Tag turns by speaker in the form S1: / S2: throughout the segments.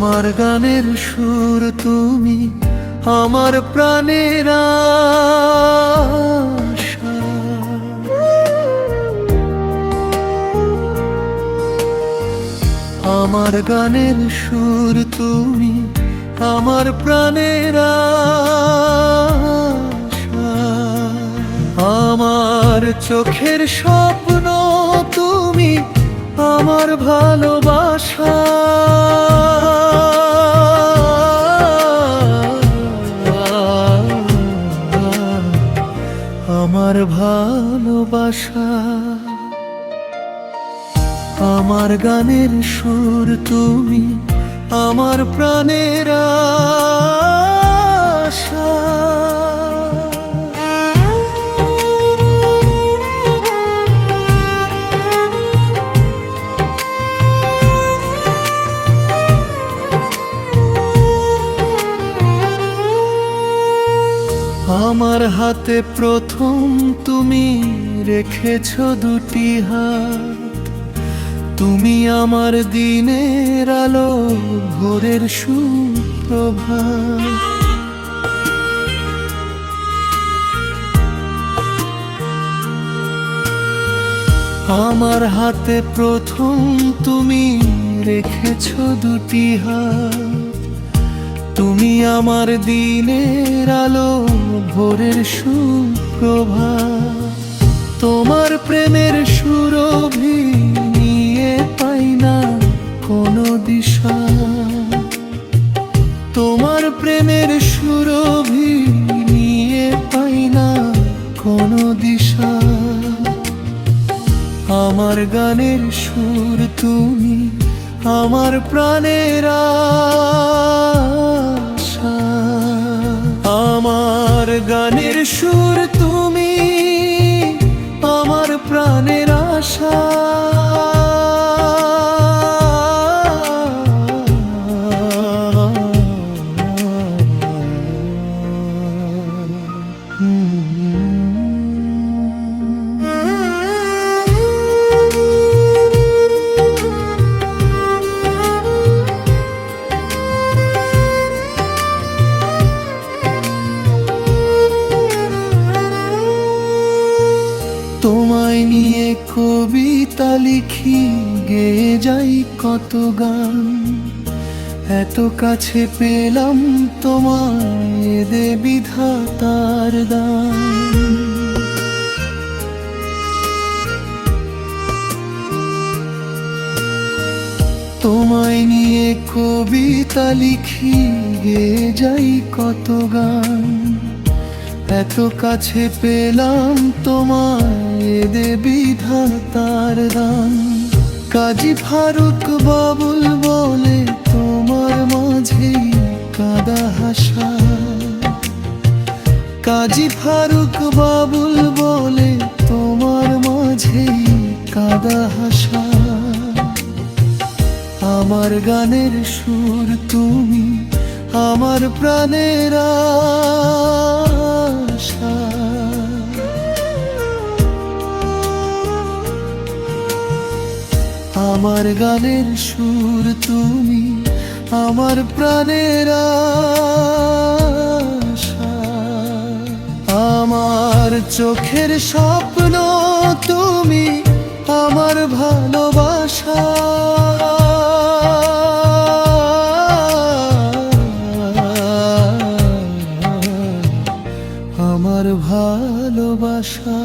S1: আমার গানের সুর তুমি, আমার প্রাণের আশা। আমার গানের সুর তুমি, আমার প্রাণের আশা। আমার চোখের স্বপ্ন তুমি, আমার ভালোবাসা। আমার ভালোবাসা। আমার গানের সুর তুমি, আমার প্রাণের আশা। আমার হাতে প্রথম তুমি রেখেছ দুটি হাত, তুমি আমার দিনের আলো, ভোরের সুপ্রভাত। আমার হাতে প্রথম তুমি রেখেছ দুটি হাত, তুমি আমার দিনের আলো, ভোরের সুপ্রভাত। তোমার প্রেমের সুরভি নিয়ে পাই না কোনো দিশা, তোমার প্রেমের সুরভি নিয়ে পাই না কোনো দিশা। আমার গানের সুর তুমি, আমার প্রাণের আশা। আমার গানের সুর তুমি, আমার প্রাণের আশা। তোমায় নিয়ে কবিতা লিখি, গেয়ে যাই কত গান। এত কাছে পেলাম তোমায়, দে বিধাতার দান। তোমায় নিয়ে কবিতা লিখি, গেয়ে যাই কত গান। এত কাছে পেলাম তোমায়, দে বিধাতার দান। কাজী ফারুক বাবুল বলে তোমার মাঝেই কাদা হাসা। কাজী ফারুক বাবুল বলে তোমার মাঝেই কাদা হাসা। আমার গানের সুর তুমি, আমার প্রাণের আশা। আমার গানের সুর তুমি, আমার প্রাণের আশা। আমার চোখের স্বপ্ন তুমি, আমার ভালোবাসা। আমার ভালোবাসা।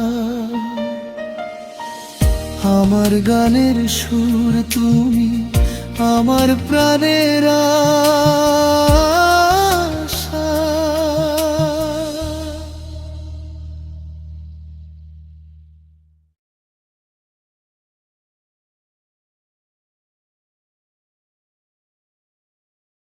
S1: আমার গানের সুর তুমি, আমার প্রাণের আশা।